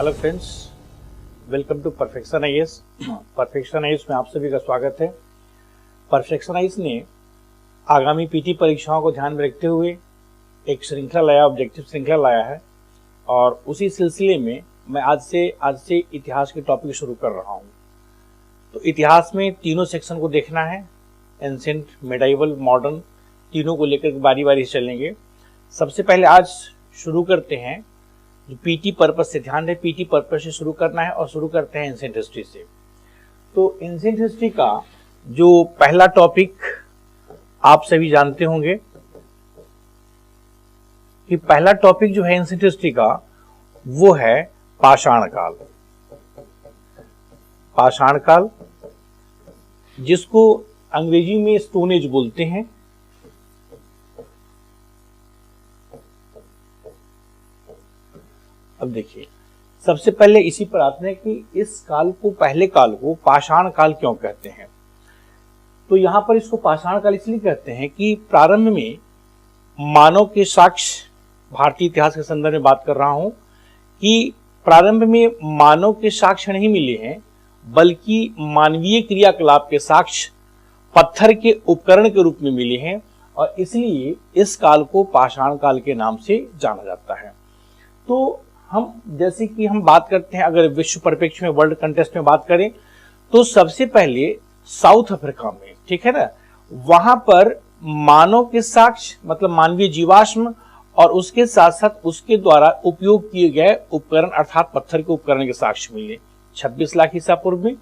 Hello friends, welcome to Perfection IAS. Perfection IAS में आप सभी का स्वागत है। परफेक्शन आईएएस ने आगामी पीटी परीक्षाओं को ध्यान में रखते हुए एक श्रृंखला लाया, ऑब्जेक्टिव श्रृंखला लाया है और उसी सिलसिले में मैं आज से इतिहास के टॉपिक शुरू कर रहा हूँ। तो इतिहास में तीनों सेक्शन को देखना है, एंशिएंट, मेडाइवल, मॉडर्न, तीनों को लेकर बारी बारी से चलेंगे। सबसे पहले आज शुरू करते हैं जो पीटी पर्पस से, ध्यान है पीटी पर्पस से शुरू करना है और शुरू करते हैं एंशिएंट हिस्ट्री से। तो एंशिएंट हिस्ट्री का जो पहला टॉपिक आप सभी जानते होंगे कि पहला टॉपिक जो है एंशिएंट हिस्ट्री का वो है पाषाण काल। पाषाण काल जिसको अंग्रेजी में स्टोन एज बोलते हैं। अब देखिए, सबसे पहले इसी पर आते हैं कि इस काल को, पहले काल को पाषाण काल क्यों कहते हैं। तो यहां पर इसको पाषाण काल इसलिए कहते हैं कि प्रारंभ में मानव के साक्ष्य, भारतीय इतिहास के संदर्भ में बात कर रहा हूं, कि प्रारंभ में मानव के साक्ष्य नहीं मिले हैं, बल्कि मानवीय क्रियाकलाप के साक्ष्य पत्थर के उपकरण के रूप में मिले हैं और इसलिए इस काल को पाषाण काल के नाम से जाना जाता है। तो हम जैसे कि हम बात करते हैं, अगर विश्व परिप्रेक्ष्य में, वर्ल्ड कंटेक्स्ट में बात करें तो सबसे पहले साउथ अफ्रीका में, ठीक है ना, वहां पर मानव के साक्ष्य मतलब मानवीय जीवाश्म और उसके साथ साथ उसके द्वारा उपयोग किए गए उपकरण अर्थात पत्थर के उपकरण के साक्ष्य मिले 26 लाख ईसा पूर्व में।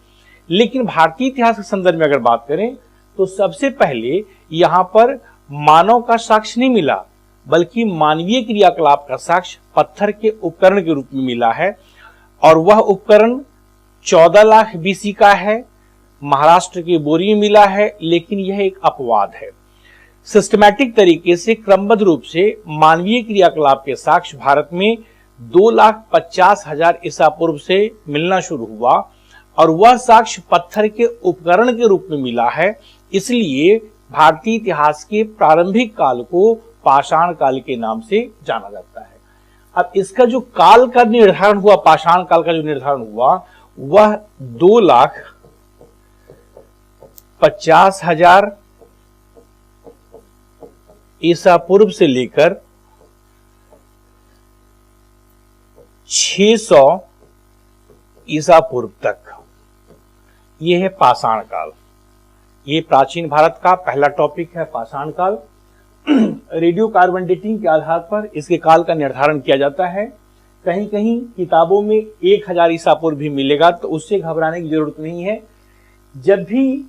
लेकिन भारतीय इतिहास के संदर्भ में अगर बात करें तो सबसे पहले यहां पर मानव का साक्ष्य नहीं मिला, बल्कि मानवीय क्रियाकलाप का साक्ष्य पत्थर के उपकरण के रूप में मिला है और वह उपकरण 14 लाख बीसी का है, महाराष्ट्र के बोरी में मिला है। लेकिन यह एक अपवाद है। सिस्टमैटिक तरीके से, क्रमबद्ध रूप से मानवीय क्रियाकलाप के साक्ष्य भारत में 2,50,000 ईसा पूर्व से मिलना शुरू हुआ और वह साक्ष्य पत्थर के उपकरण के रूप में मिला है। इसलिए भारतीय इतिहास के प्रारंभिक काल को पाषाण काल के नाम से जाना जाता है। अब इसका जो काल का निर्धारण हुआ, पाषाण काल का जो निर्धारण हुआ, वह 2,50,000 ईसा पूर्व से लेकर 600 ईसा पूर्व तक, यह है पाषाण काल। यह प्राचीन भारत का पहला टॉपिक है, पाषाण काल। रेडियो कार्बन डेटिंग के आधार पर इसके काल का निर्धारण किया जाता है। कहीं कहीं किताबों में 1000 ईसा पूर्व भी मिलेगा, तो उससे घबराने की जरूरत नहीं है। जब भी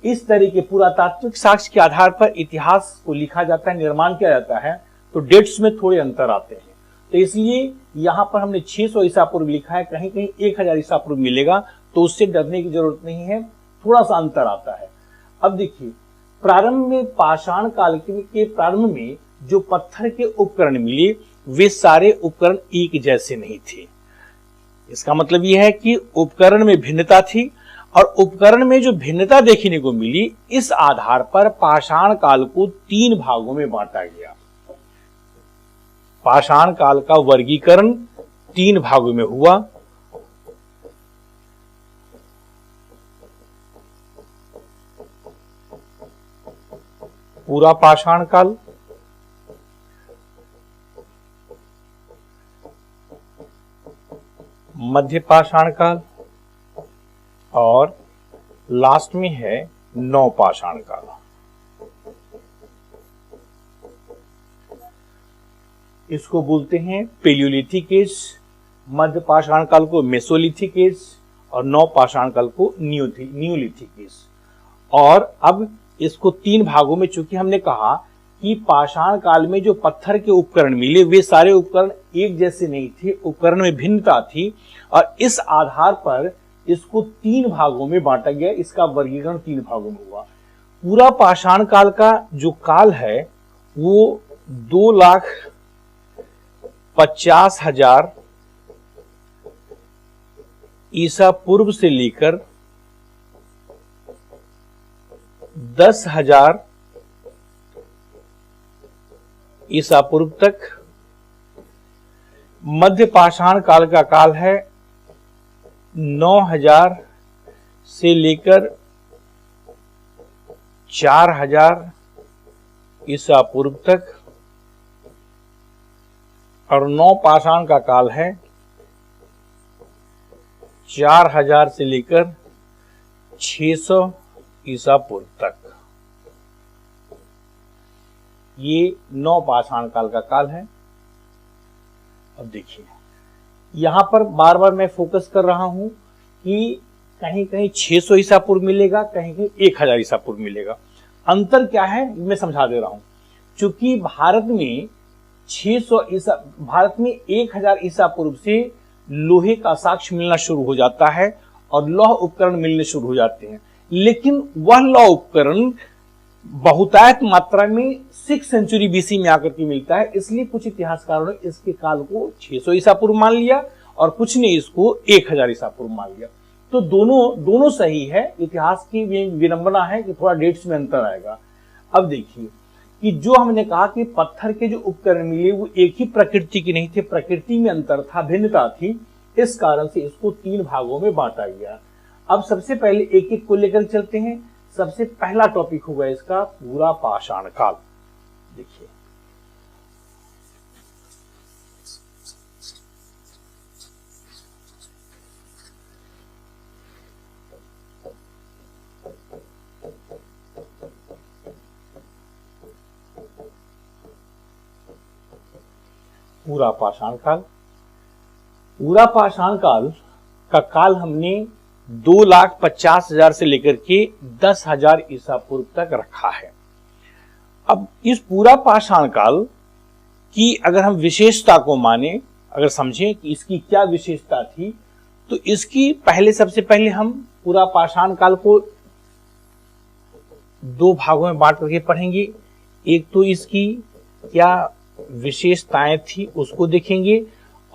इस तरह के पुरातात्विक साक्ष्य के आधार पर इतिहास को लिखा जाता है, निर्माण किया जाता है, तो डेट्स में थोड़े अंतर आते हैं। तो इसलिए यहां पर हमने 600 ईसा पूर्व लिखा है, कहीं कहीं 1000 ईसा पूर्व मिलेगा, तो उससे डरने की जरूरत नहीं है, थोड़ा सा अंतर आता है। अब देखिए, प्रारंभ में, पाषाण काल के प्रारंभ में जो पत्थर के उपकरण मिले, वे सारे उपकरण एक जैसे नहीं थे। इसका मतलब यह है कि उपकरण में भिन्नता थी और उपकरण में जो भिन्नता देखने को मिली, इस आधार पर पाषाण काल को 3 भागों में बांटा गया। पाषाण काल का वर्गीकरण 3 भागों में हुआ। पूरा पाषाण काल, मध्य पाषाण काल और लास्ट में है नव पाषाण काल। इसको बोलते हैं पेलियोलिथिक एज, मध्य पाषाण काल को मेसोलिथिक एज और नव पाषाण काल को न्यूलिथिक एज। और अब इसको 3 भागों में, चूंकि हमने कहा कि पाषाण काल में जो पत्थर के उपकरण मिले, वे सारे उपकरण एक जैसे नहीं थे, उपकरण में भिन्नता थी और इस आधार पर इसको 3 भागों में बांटा गया। इसका वर्गीकरण 3 भागों में हुआ। पूरा पाषाण काल का जो काल है वो 2,50,000 ईसा पूर्व से लेकर 10,000 ईसा पूर्व तक। मध्य पाषाण काल का काल है 9000 से लेकर 4000 ईसा पूर्व तक, और नवपाषाण का काल है 4000 से लेकर 600 ईसा पूर्व तक। ये नवपाषाण काल का काल है। अब देखिए यहां पर बार बार मैं फोकस कर रहा हूं कि कहीं कहीं 600 ईसा पूर्व मिलेगा, कहीं कहीं 1000 ईसा पूर्व मिलेगा। अंतर क्या है मैं समझा दे रहा हूं। चूंकि भारत में 1000 ईसा पूर्व से लोहे का साक्ष्य मिलना शुरू हो जाता है और लौह उपकरण मिलने शुरू हो जाते हैं, लेकिन वह लौह उपकरण बहुतायत मात्रा में 6 सेंचुरी बीसी में आकर के मिलता है। इसलिए कुछ इतिहासकारों ने इसके काल को 600 ईसा पूर्व मान लिया और कुछ ने इसको 1000 ईसा पूर्व मान लिया। तो दोनों सही है। इतिहास की विडंबना है कि थोड़ा डेट्स में अंतर आएगा। अब देखिए कि जो हमने कहा कि पत्थर के जो उपकरण मिले वो एक ही प्रकृति के नहीं थे, प्रकृति में अंतर था, भिन्नता थी। इस कारण से इसको 3 भागों में बांटा गया। अब सबसे पहले एक एक को लेकर चलते हैं। सबसे पहला टॉपिक होगा इसका पूरा पाषाण काल। देखिए पूरा पाषाण काल। पूरा पाषाण काल का काल हमने 2,50,000 से लेकर के 10,000 ईसा पूर्व तक रखा है। अब इस पूरा पाषाण काल की अगर हम विशेषता को माने, अगर समझें कि इसकी क्या विशेषता थी, तो इसकी सबसे पहले हम पूरा पाषाण काल को 2 भागों में बांट करके पढ़ेंगे। एक तो इसकी क्या विशेषताएं थी उसको देखेंगे,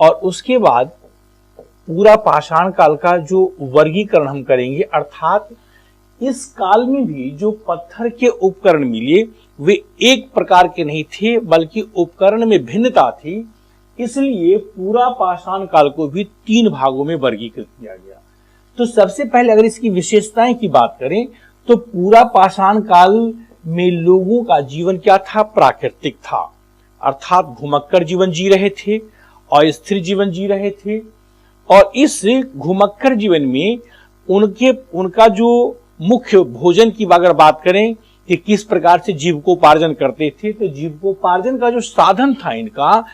और उसके बाद पूरा पाषाण काल का जो वर्गीकरण हम करेंगे, अर्थात इस काल में भी जो पत्थर के उपकरण मिले वे एक प्रकार के नहीं थे बल्कि उपकरण में भिन्नता थी। इसलिए पूरा पाषाण काल को भी 3 भागों में वर्गीकृत किया गया। तो सबसे पहले अगर इसकी विशेषताएं की बात करें तो पूरा पाषाण काल में लोगों का जीवन क्या था? प्राकृतिक था, अर्थात घुमक्कर जीवन जी रहे थे और स्थिर जीवन जी रहे थे। और इस घुमक्कर जीवन में उनका जो मुख्य भोजन की अगर बात करें कि किस प्रकार से जीविकोपार्जन करते थे, तो जीविकोपार्जन का जो साधन था इनका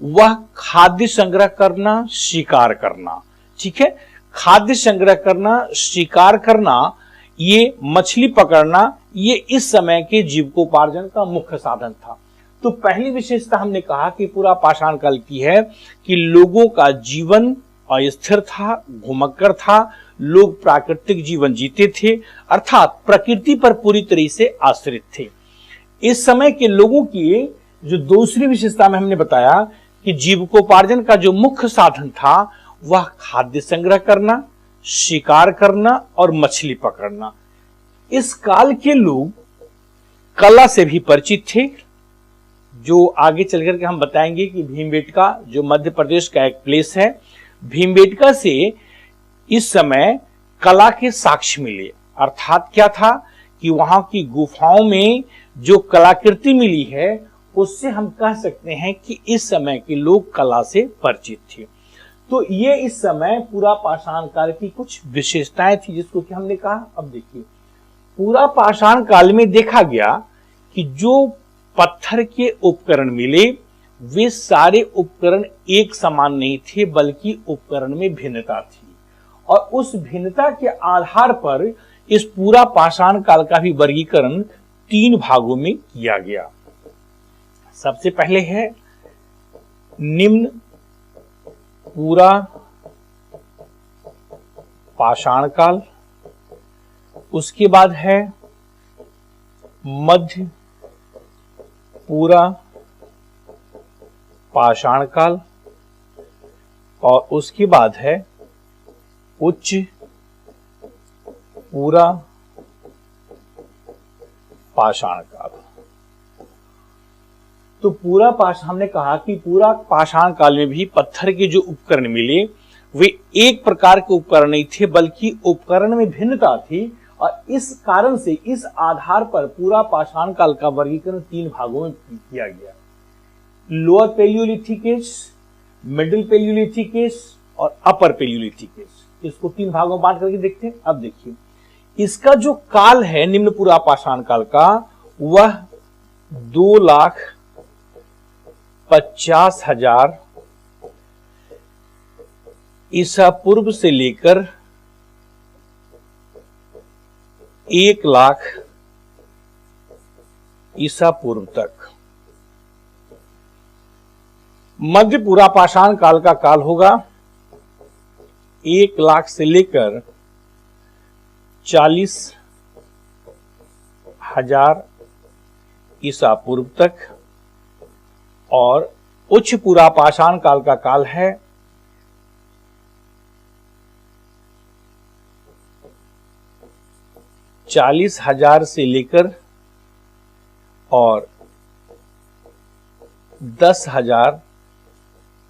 वह खाद्य संग्रह करना, शिकार करना। ठीक है, खाद्य संग्रह करना, शिकार करना, ये मछली पकड़ना, ये इस समय के जीविकोपार्जन का मुख्य साधन था। तो पहली विशेषता हमने कहा कि पूरा पाषाण काल की है कि लोगों का जीवन अस्थिर था, घुमक्कर था, लोग प्राकृतिक जीवन जीते थे, अर्थात प्रकृति पर पूरी तरह से आश्रित थे। इस समय के लोगों की जो दूसरी विशेषता में हमने बताया कि जीविकोपार्जन का जो मुख्य साधन था वह खाद्य संग्रह करना, शिकार करना और मछली पकड़ना। इस काल के लोग कला से भी परिचित थे, जो आगे चलकर के हम बताएंगे कि भीमबेटका जो मध्य प्रदेश का एक प्लेस है, भीमबेटका से इस समय कला के साक्ष्य मिले। अर्थात क्या था कि वहां की गुफाओं में जो कलाकृति मिली है उससे हम कह सकते हैं कि इस समय के लोग कला से परिचित थे। तो ये इस समय पूरा पाषाण काल की कुछ विशेषताएं थी जिसको कि हमने कहा। अब देखिए पूरा पाषाण काल में देखा गया कि जो पत्थर के उपकरण मिले वे सारे उपकरण एक समान नहीं थे बल्कि उपकरण में भिन्नता थी, और उस भिन्नता के आधार पर इस पूरा पाषाण काल का भी वर्गीकरण 3 भागों में किया गया। सबसे पहले है निम्न पूरा पाषाण काल, उसके बाद है मध्य पूरा पाषाण काल, और उसके बाद है उच्च पूरा पाषाण काल। तो पूरा पाषाण, हमने कहा कि पूरा पाषाण काल में भी पत्थर के जो उपकरण मिले वे एक प्रकार के उपकरण नहीं थे, बल्कि उपकरण में भिन्नता थी, और इस कारण से इस आधार पर पूरा पाषाण काल का वर्गीकरण 3 भागों में किया गया। Lower palaeolithic age, middle palaeolithic age और अपर पैलियोलिथिक एज। इसको 3 भागों में बांट करके देखते हैं। अब देखिए, इसका जो काल है निम्न पूरा पाषाण काल का, वह 2,50,000 ईसा पूर्व से लेकर 1,00,000 ईसा पूर्व तक। मध्य पूरा पाषाण काल का काल होगा 1,00,000 से लेकर 40,000 ईसा पूर्व तक, और उच्च पूरा पाषाण काल का काल है 40,000 से लेकर और 10,000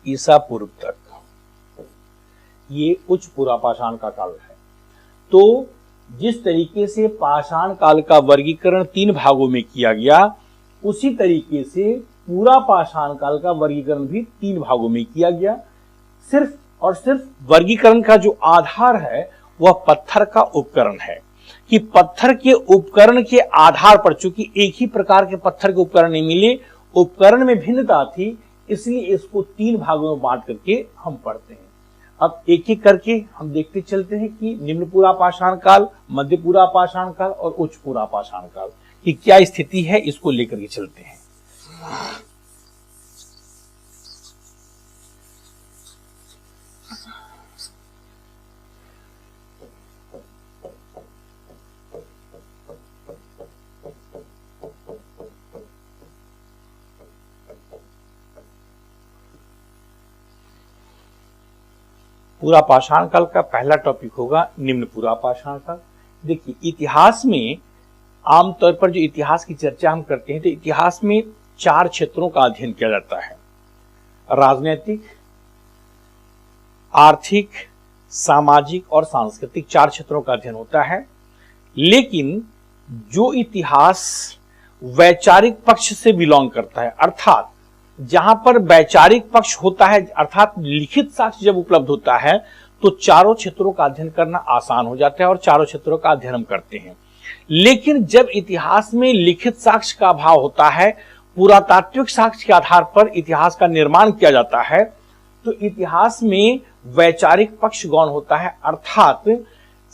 ईसा पूर्व तक। ये उच्च पूरा पाषाण का काल है। तो जिस तरीके से पाषाण काल का वर्गीकरण 3 भागों में किया गया, उसी तरीके से पूरा पाषाण काल का वर्गीकरण भी 3 भागों में किया गया। सिर्फ और सिर्फ वर्गीकरण का जो आधार है वह पत्थर का उपकरण है, कि पत्थर के उपकरण के आधार पर, चूंकि एक ही प्रकार के पत्थर के उपकरण नहीं मिले, उपकरण में भिन्नता थी, इसलिए इसको 3 भागों में बांट करके हम पढ़ते हैं। अब एक एक करके हम देखते चलते हैं कि निम्न पूरा पाषाण काल, मध्य पूरा पाषाण काल और उच्च पूरा पाषाण काल की क्या स्थिति है, इसको लेकर के चलते हैं। पूरा पाषाण काल का पहला टॉपिक होगा निम्न पूरा पाषाण काल। देखिए, इतिहास में आमतौर पर जो इतिहास की चर्चा हम करते हैं, तो इतिहास में 4 क्षेत्रों का अध्ययन किया जाता है। राजनीतिक, आर्थिक, सामाजिक और सांस्कृतिक 4 क्षेत्रों का अध्ययन होता है। लेकिन जो इतिहास वैचारिक पक्ष से बिलोंग करता है, अर्थात जहां पर वैचारिक पक्ष होता है, अर्थात लिखित साक्ष्य जब उपलब्ध होता है, तो चारों क्षेत्रों का अध्ययन करना आसान हो जाता है और चारों क्षेत्रों का अध्ययन हम करते हैं। लेकिन जब इतिहास में लिखित साक्ष्य का अभाव होता है, पुरातात्विक साक्ष्य के आधार पर इतिहास का निर्माण किया जाता है, तो इतिहास में वैचारिक पक्ष गौण होता है, अर्थात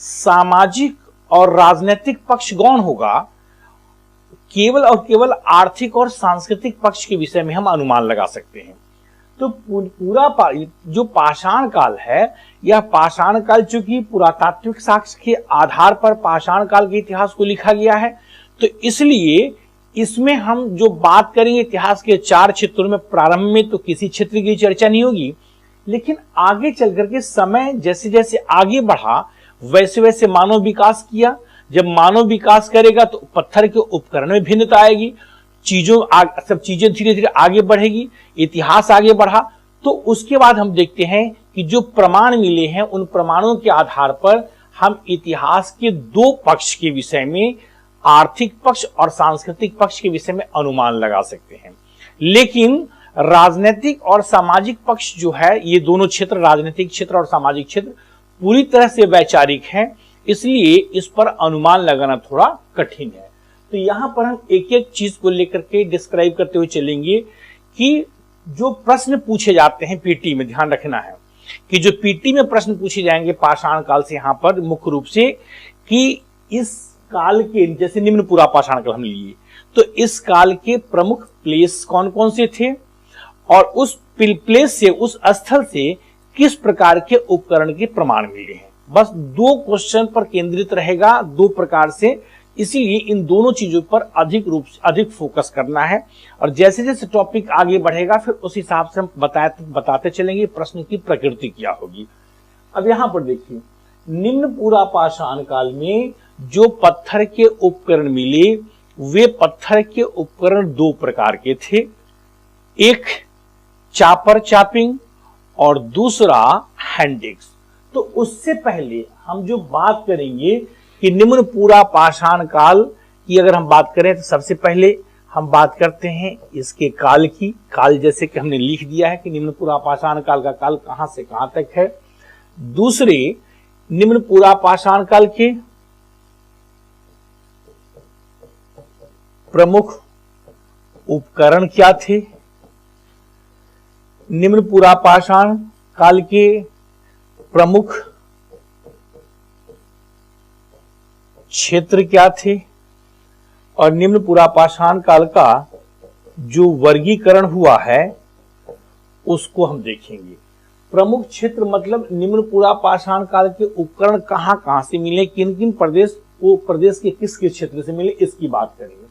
सामाजिक और राजनीतिक पक्ष गौण होगा। केवल और केवल आर्थिक और सांस्कृतिक पक्ष के विषय में हम अनुमान लगा सकते हैं। तो पूरा जो पाषाण काल है, यह पाषाण काल चूंकि पुरातात्विक साक्ष्य के आधार पर पाषाण काल के इतिहास को लिखा गया है, तो इसलिए इसमें हम जो बात करेंगे इतिहास के 4 क्षेत्रों में, प्रारंभ में तो किसी क्षेत्र की चर्चा नहीं होगी, लेकिन आगे चल करके समय जैसे जैसे आगे बढ़ा, वैसे वैसे मानव विकास किया। जब मानव विकास करेगा तो पत्थर के उपकरण में भिन्नता आएगी, सब चीजें धीरे धीरे आगे बढ़ेगी, इतिहास आगे बढ़ा। तो उसके बाद हम देखते हैं कि जो प्रमाण मिले हैं, उन प्रमाणों के आधार पर हम इतिहास के 2 पक्ष के विषय में, आर्थिक पक्ष और सांस्कृतिक पक्ष के विषय में अनुमान लगा सकते हैं। लेकिन राजनीतिक और सामाजिक पक्ष जो है, ये दोनों क्षेत्र, राजनीतिक क्षेत्र और सामाजिक क्षेत्र, पूरी तरह से वैचारिक है, इसलिए इस पर अनुमान लगाना थोड़ा कठिन है। तो यहां पर हम एक एक चीज को लेकर के डिस्क्राइब करते हुए चलेंगे कि जो प्रश्न पूछे जाते हैं पीटी में, ध्यान रखना है कि जो पीटी में प्रश्न पूछे जाएंगे पाषाण काल से, यहां पर मुख्य रूप से कि इस काल के, जैसे निम्न पूरा पाषाण काल हम लिए, तो इस काल के प्रमुख प्लेस कौन कौन से थे और उस प्लेस से, उस स्थल से किस प्रकार के उपकरण के प्रमाण मिले हैं। बस 2 क्वेश्चन पर केंद्रित रहेगा, 2 प्रकार से, इसीलिए इन दोनों चीजों पर अधिक फोकस करना है। और जैसे जैसे टॉपिक आगे बढ़ेगा, फिर उस हिसाब से हम बताते चलेंगे प्रश्न की प्रकृति क्या होगी। अब यहां पर देखिए, निम्न पूरा पाषाण काल में जो पत्थर के उपकरण मिले, वे पत्थर के उपकरण 2 प्रकार के थे। एक चापर चापिंग और दूसरा हैंडिक्स। तो उससे पहले हम जो बात करेंगे कि निम्न पूरा पाषाण काल की अगर हम बात करें तो सबसे पहले हम बात करते हैं इसके काल की। काल जैसे कि हमने लिख दिया है कि निम्न पूरा पाषाण काल का काल कहां से कहां तक है। दूसरे, निम्न पूरा पाषाण काल के प्रमुख उपकरण क्या थे, निम्न पूरा पाषाण काल के प्रमुख क्षेत्र क्या थे, और निम्न पूरा पाषाण काल का जो वर्गीकरण हुआ है उसको हम देखेंगे। प्रमुख क्षेत्र मतलब निम्न पूरा पाषाण काल के उपकरण कहां कहां से मिले, किन किन प्रदेश के किस किस क्षेत्र से मिले, इसकी बात करेंगे।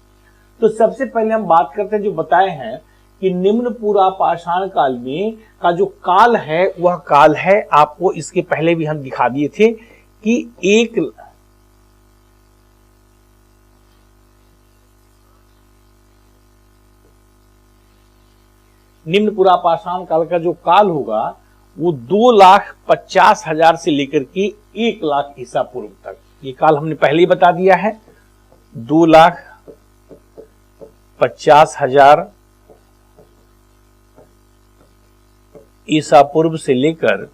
तो सबसे पहले हम बात करते हैं जो बताए हैं कि निम्न पूरा पाषाण काल में का जो काल है वह काल है, आपको इसके पहले भी हम दिखा दिए थे कि निम्न पूरा पाषाण काल का जो काल होगा वो 2,50,000 से लेकर के 1,00,000 ईसा पूर्व तक, ये काल हमने पहले ही बता दिया है। 2,50,000 ईसा पूर्व से लेकर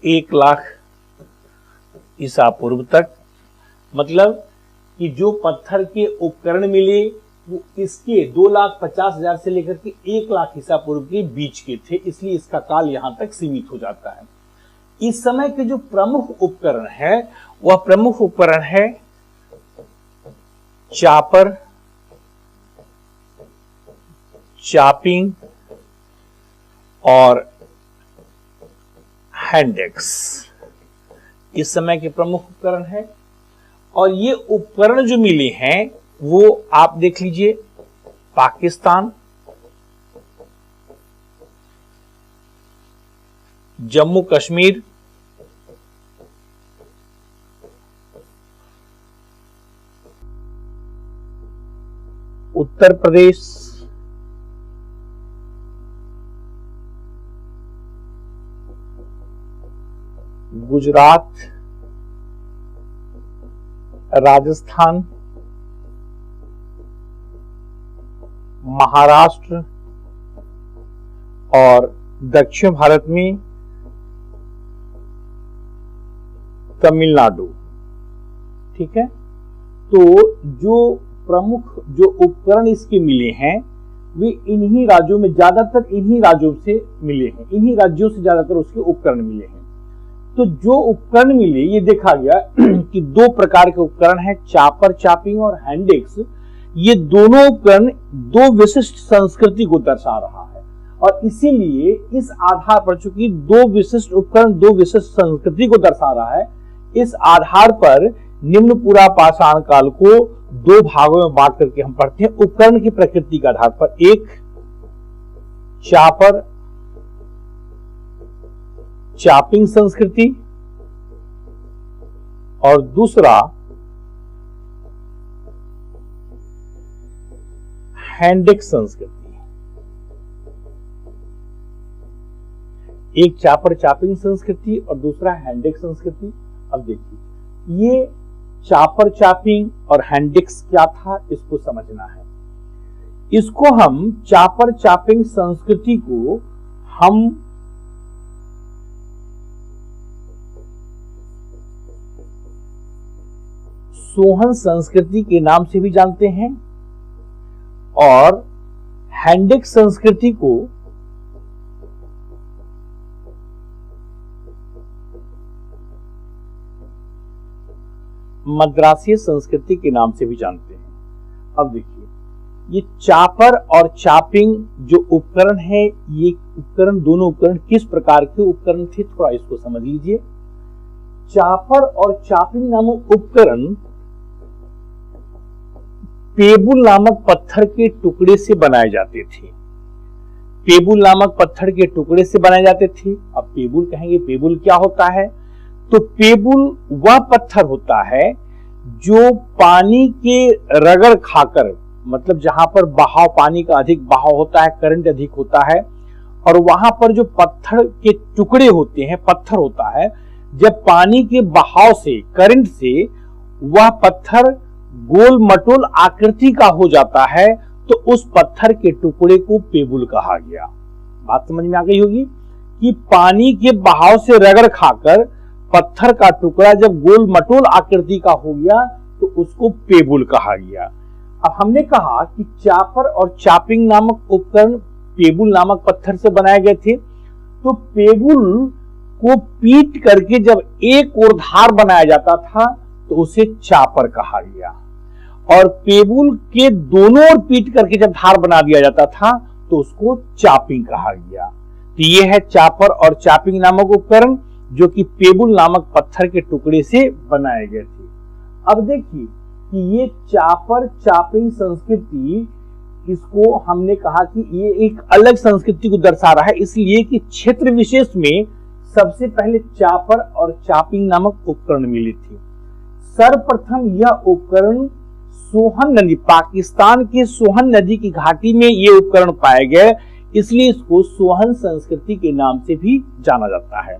1,00,000 ईसा पूर्व तक, मतलब कि जो पत्थर के उपकरण मिले वो इसके 2,50,000 से लेकर के 1,00,000 ईसा पूर्व के बीच के थे, इसलिए इसका काल यहां तक सीमित हो जाता है। इस समय के जो प्रमुख उपकरण है वह प्रमुख उपकरण है चापर, चापिंग और हैंडेक्स। इस समय के प्रमुख उपकरण है और ये उपकरण जो मिले हैं वो आप देख लीजिए, पाकिस्तान, जम्मू कश्मीर, उत्तर प्रदेश, गुजरात, राजस्थान, महाराष्ट्र और दक्षिण भारत में तमिलनाडु। ठीक है, तो जो प्रमुख जो उपकरण इसके मिले हैं वे इन्हीं राज्यों में, ज्यादातर इन्हीं राज्यों से मिले हैं, इन्हीं राज्यों से ज्यादातर उसके उपकरण मिले हैं। तो जो उपकरण मिले ये देखा गया कि दो प्रकार के उपकरण हैं, चापर, चापिंग और हैंडेक्स। ये दोनों उपकरण दो विशिष्ट संस्कृति को दर्शा रहा है और इसीलिए इस आधार पर, चूंकि दो विशिष्ट उपकरण दो विशिष्ट संस्कृति को दर्शा रहा है, इस आधार पर निम्न पूरा पाषाण काल को दो भागों में बांट करके हम पढ़ते हैं उपकरण की प्रकृति के आधार पर। एक चापर, चापिंग संस्कृति और दूसरा हैंडेक्स संस्कृति। एक चापर चापिंग संस्कृति और दूसरा हैंडेक्स संस्कृति। अब देखिए ये चापर चापिंग और हैंडेक्स क्या था इसको समझना है। इसको हम चापर चापिंग संस्कृति को हम सोहन संस्कृति के नाम से भी जानते हैं और हैंडेक्स संस्कृति को मद्रासी संस्कृति के नाम से भी जानते हैं। अब देखिए ये चापर और चापिंग जो उपकरण है, ये उपकरण दोनों उपकरण किस प्रकार के उपकरण थे थोड़ा इसको समझ लीजिए। चापर और चापिंग नामक उपकरण पेबुल नामक पत्थर के टुकड़े से बनाए जाते थे। पेबुल नामक पत्थर के टुकड़े से बनाए जाते थे। अब पेबुल कहेंगे, पेबुल क्या होता है? तो पेबुल वह पत्थर होता है जो पानी के रगड़ खाकर, मतलब जहां पर बहाव, पानी का अधिक बहाव होता है, करंट अधिक होता है, और वहां पर जो पत्थर के टुकड़े होते हैं, पत्थर होता है, जब पानी के बहाव से, करंट से वह पत्थर गोल मटोल आकृति का हो जाता है तो उस पत्थर के टुकड़े को पेबुल कहा गया। बात समझ में आ गई होगी कि पानी के बहाव से रगड़ खाकर पत्थर का टुकड़ा जब गोल मटोल आकृति का हो गया तो उसको पेबुल कहा गया। अब हमने कहा कि चापर और चापिंग नामक उपकरण पेबुल नामक पत्थर से बनाए गए थे। तो पेबुल को पीट करके जब एक ओर धार बनाया जाता था तो उसे चापर कहा गया, और पेबुल के दोनों ओर पीट करके जब धार बना दिया जाता था तो उसको चापिंग कहा गया। तो यह है चापर और चापिंग नामक उपकरण जो कि पेबुल नामक पत्थर के टुकड़े से बनाए गए थे। अब देखिए कि ये चापर चापिंग संस्कृति, इसको हमने कहा कि ये एक अलग संस्कृति को दर्शा रहा है, इसलिए कि क्षेत्र विशेष में सबसे पहले चापर और चापिंग नामक उपकरण मिले थे। सर्वप्रथम यह उपकरण सोहन नदी, पाकिस्तान के सोहन नदी की घाटी में ये उपकरण पाए गए, इसलिए इसको सोहन संस्कृति के नाम से भी जाना जाता है।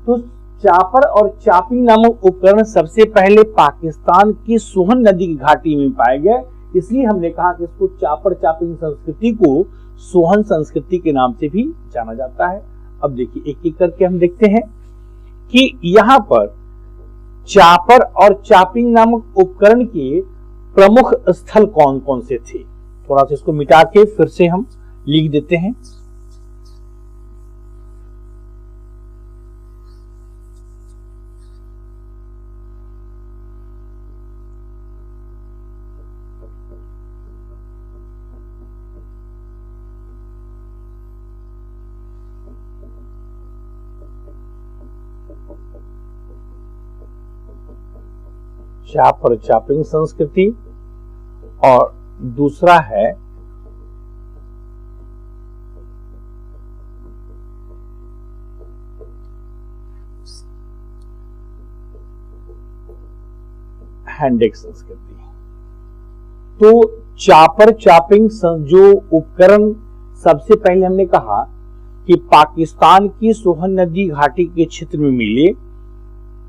तो चापर और चापिंग नामक उपकरण सबसे पहले पाकिस्तान की सोहन नदी की घाटी में पाए गए, इसलिए हमने कहा कि इसको चापर चापिंग संस्कृति को सोहन संस्कृति के नाम से भी जाना जाता है। अब देखिए एक एक करके हम देखते हैं कि यहाँ पर चापर और चापिंग नामक उपकरण के प्रमुख स्थल कौन कौन से थे। थोड़ा सा इसको मिटा के फिर से हम लिख देते हैं। चापर चापिंग संस्कृति और दूसरा है हैंडेक संस्कृति। तो चापर चापिंग जो उपकरण सबसे पहले हमने कहा कि पाकिस्तान की सोहन नदी घाटी के क्षेत्र में मिले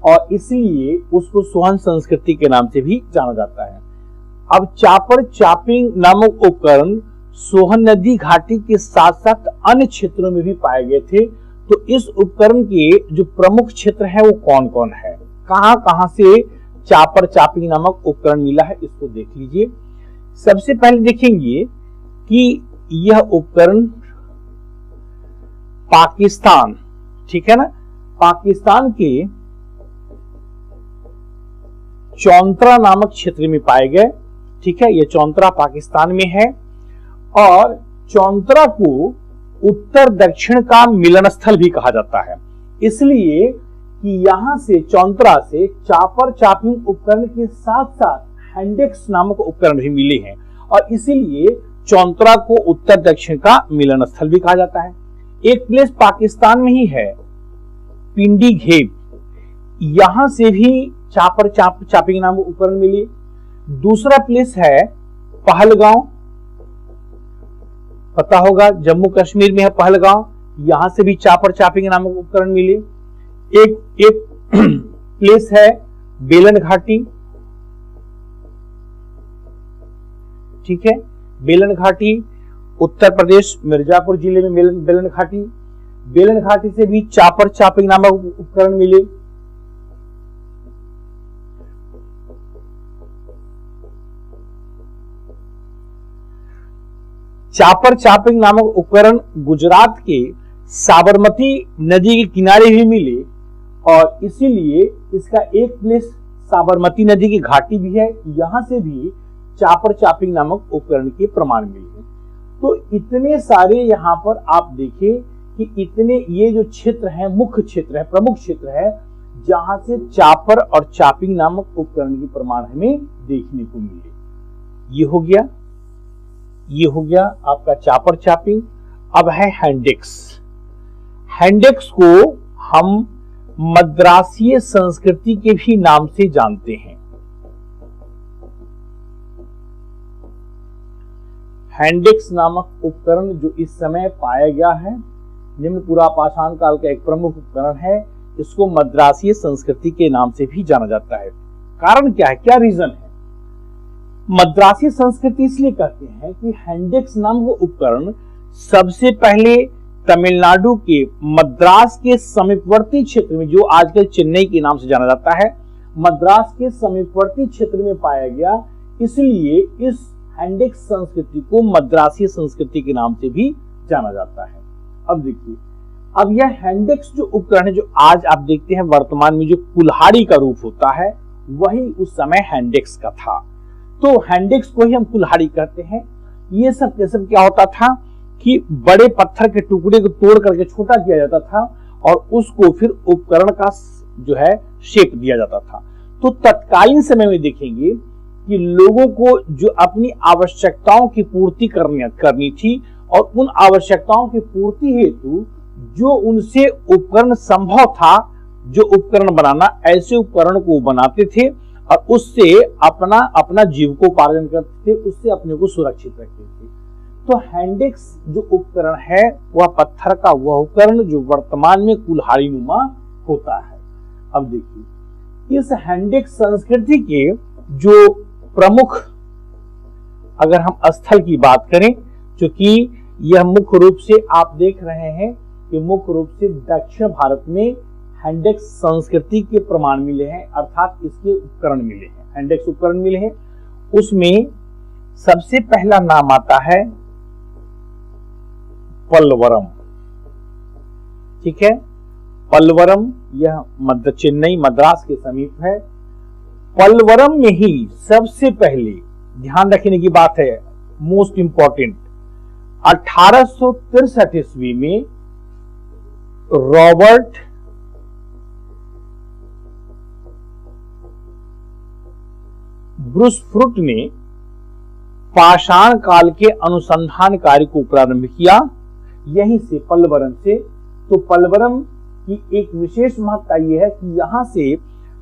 और इसलिए उसको सोहन संस्कृति के नाम से भी जाना जाता है। अब चापर चापिंग नामक उपकरण सोहन नदी घाटी के साथ साथ अन्य क्षेत्रों में भी पाए गए थे। तो इस उपकरण के जो प्रमुख क्षेत्र है वो कौन कौन है, कहां कहां से चापर चापिंग नामक उपकरण मिला है, इसको देख लीजिए। सबसे पहले देखेंगे कि यह उपकरण पाकिस्तान, ठीक है ना, पाकिस्तान के चौंतरा नामक क्षेत्र में पाए गए। ठीक है, यह चौंतरा पाकिस्तान में है और चौंतरा को उत्तर दक्षिण का मिलन स्थल भी कहा जाता है, इसलिए कि यहां से चौंतरा से चापर चापिंग उपकरण के साथ साथ हैंडेक्स नामक उपकरण भी मिले हैं और इसीलिए चौंतरा को उत्तर दक्षिण का मिलन स्थल भी कहा जाता है। एक प्लेस पाकिस्तान में ही है पिंडी घेब, यहां से भी चापर चापिंग नामक उपकरण मिले। दूसरा प्लेस है पहलगांव, पता होगा जम्मू कश्मीर में है पहलगांव, यहां से भी चापर चापिंग नामक उपकरण मिले। एक प्लेस है बेलन घाटी, ठीक है, बेलन घाटी उत्तर प्रदेश मिर्जापुर जिले में बेलन घाटी, बेलन घाटी से भी चापर चापिंग नामक उपकरण मिले। चापर चापिंग नामक उपकरण गुजरात के साबरमती नदी के किनारे भी मिले और इसीलिए इसका एक प्लेस साबरमती नदी की घाटी भी है, यहां से भी चापर चापिंग नामक उपकरण के प्रमाण मिले। तो इतने सारे यहाँ पर आप देखें कि इतने ये जो क्षेत्र है, मुख्य क्षेत्र है, प्रमुख क्षेत्र है, जहां से चापर और चापिंग नामक उपकरण के प्रमाण हमें देखने को मिले। ये हो गया आपका चापर चापिंग। अब है हैंडेक्स। हैंडेक्स को हम मद्रासीय संस्कृति के भी नाम से जानते हैं। हैंडेक्स नामक उपकरण जो इस समय पाया गया है निम्न पूरा पाषाण काल का एक प्रमुख उपकरण है। इसको मद्रासीय संस्कृति के नाम से भी जाना जाता है। कारण क्या है, क्या रीजन है? मद्रासी संस्कृति इसलिए कहते हैं कि हैंडेक्स नाम का उपकरण सबसे पहले तमिलनाडु के मद्रास के समीपवर्ती क्षेत्र में, जो आजकल चेन्नई के नाम से जाना जाता है, मद्रास के समीपवर्ती क्षेत्र में पाया गया। इसलिए इस हैंडेक्स संस्कृति को मद्रासी संस्कृति के नाम से भी जाना जाता है। अब देखिए, अब यह हैंडेक्स जो उपकरण है, जो आज आप देखते हैं वर्तमान में जो कुल्हाड़ी का रूप होता है, वही उस समय हैंडेक्स का था। तो हैंडेक्स को ही हम कुल्हाड़ी कहते हैं। ये सब के सब क्या होता था कि बड़े पत्थर के टुकड़े को तोड़ करके छोटा किया जाता था और उसको फिर उपकरण का जो है शेप दिया जाता था। तो तत्कालीन समय में देखेंगे कि लोगों को जो अपनी आवश्यकताओं की पूर्ति करनी थी और उन आवश्यकताओं की पूर्ति हेतु जो उनसे उपकरण संभव था, जो उपकरण बनाना, ऐसे उपकरण को बनाते थे और उससे अपना जीविकोपार्जन करते थे, उससे अपने को सुरक्षित रखते थे। तो हैंडेक्स जो उपकरण है वह पत्थर का वह उपकरण जो वर्तमान में कुल्हाड़ी नुमा होता है। अब देखिए, इस हैंडेक्स संस्कृति के जो प्रमुख, अगर हम स्थल की बात करें, क्योंकि यह मुख्य रूप से आप देख रहे हैं कि मुख्य रूप से दक्षिण भारत में हैंडेक्स संस्कृति के प्रमाण मिले हैं, अर्थात इसके उपकरण मिले हैं, हैंडेक्स उपकरण मिले हैं। उसमें सबसे पहला नाम आता है पल्वरम। ठीक है, पल्वरम, यह चेन्नई मद्रास के समीप है। पल्वरम में ही सबसे पहले ध्यान रखने की बात है, मोस्ट इंपॉर्टेंट, 1863 ईस्वी में रॉबर्ट ब्रूसफ्रूट ने पाषाण काल के अनुसंधान कार्य को प्रारंभ किया, यहीं से पल्वरम से। तो पल्वरम की एक विशेष महत्ता यह है कि यहां से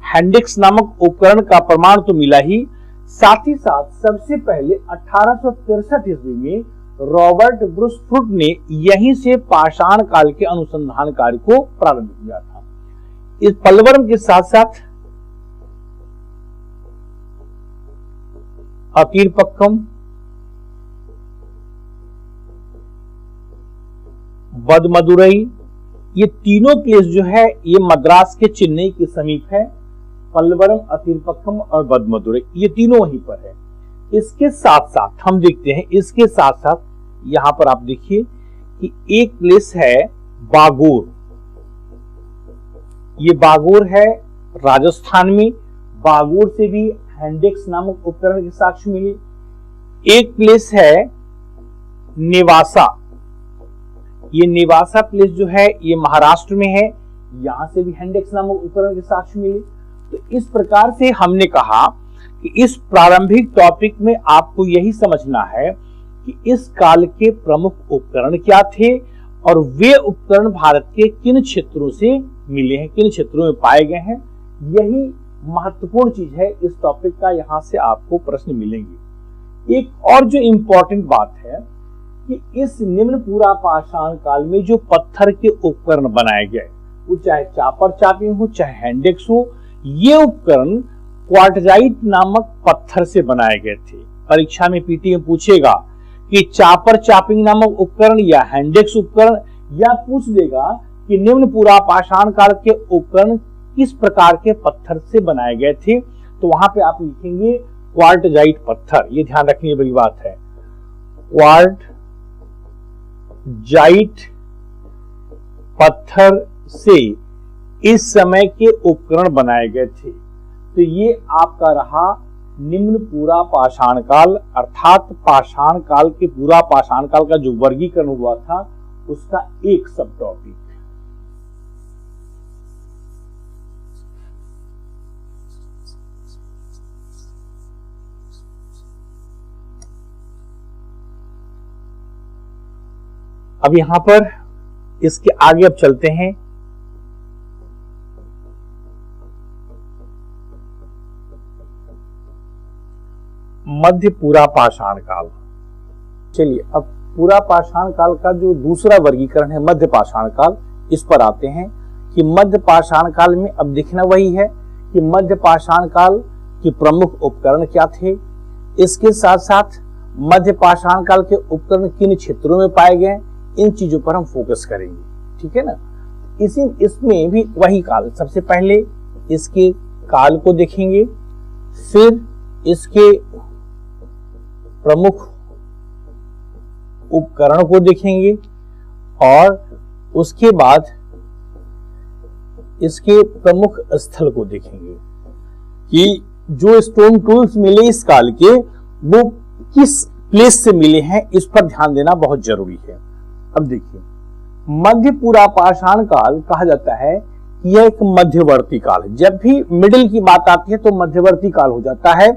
हैंडेक्स नामक उपकरण का प्रमाण तो मिला ही, साथ ही साथ सबसे पहले 1863 ईस्वी में रॉबर्ट ब्रूसफ्रूट ने यहीं से पाषाण काल के अनुसंधान कार्य को प्रारंभ किया था। इस पल्वरम के साथ साथ अकीरपक्कम, बदमदुरई, ये तीनों प्लेस जो है ये मद्रास के चेन्नई के समीप है। पल्वरम, अकीरपक्कम और बदमदुरई, ये तीनों वहीं पर है। इसके साथ साथ हम देखते हैं, इसके साथ साथ यहां पर आप देखिए कि एक प्लेस है बागोर। ये बागोर है राजस्थान में। बागोर से भी हैंडेक्स नामक उपकरण के साक्ष्य मिले। एक प्लेस है नेवासा। ये नेवासा प्लेस जो है ये महाराष्ट्र में है, यहां से भी हैंडेक्स नामक उपकरण के साक्ष्य मिले। तो इस प्रकार से हमने कहा कि इस प्रारंभिक टॉपिक में आपको यही समझना है कि इस काल के प्रमुख उपकरण क्या थे और वे उपकरण भारत के किन क्षेत्रों से मिले हैं, किन क्षेत्रों में पाए गए हैं। यही महत्वपूर्ण चीज है इस टॉपिक का, यहां से आपको प्रश्न मिलेंगे। एक और जो इंपॉर्टेंट बात है कि इस निम्न पूरा पाषाण काल में जो पत्थर के उपकरण बनाए गए, वो चाहे चापर चापिंग हो चाहे हैंडेक्स हो, ये उपकरण क्वार्टजाइट नामक पत्थर से बनाए गए थे। परीक्षा में पीटी में पूछेगा कि चापर चापिंग नामक उपकरण या हैंडेक्स उपकरण, या पूछ देगा कि निम्न पूरा पाषाण काल के उपकरण किस प्रकार के पत्थर से बनाए गए थे, तो वहां पे आप लिखेंगे क्वार्टजाइट पत्थर। ये ध्यान रखने वाली बात है, क्वार्टजाइट पत्थर से इस समय के उपकरण बनाए गए थे। तो ये आपका रहा निम्न पूरा पाषाण काल, अर्थात पाषाण काल के पूरा पाषाण काल का जो वर्गीकरण हुआ था उसका एक सब टॉपिक। अब यहां पर इसके आगे अब चलते हैं। मध्य पूरा पाषाण काल। चलिए अब पूरा पाषाण काल का जो दूसरा वर्गीकरण है मध्य पाषाण काल, इस पर आते हैं कि मध्य पाषाण काल में अब देखना वही है कि मध्य पाषाण काल के प्रमुख उपकरण क्या थे, इसके साथ साथ मध्य पाषाण काल के उपकरण किन क्षेत्रों में पाए गए, इन चीजों पर हम फोकस करेंगे, ठीक है ना। इसमें भी वही काल, सबसे पहले इसके काल को देखेंगे, फिर इसके प्रमुख उपकरण को देखेंगे और उसके बाद इसके प्रमुख स्थल को देखेंगे कि जो स्टोन टूल्स मिले इस काल के वो किस प्लेस से मिले हैं, इस पर ध्यान देना बहुत जरूरी है। अब देखिए, मध्य पूरा पाषाण काल कहा जाता है कि यह एक मध्यवर्ती काल है। जब भी मिडिल की बात आती है तो मध्यवर्ती काल हो जाता है।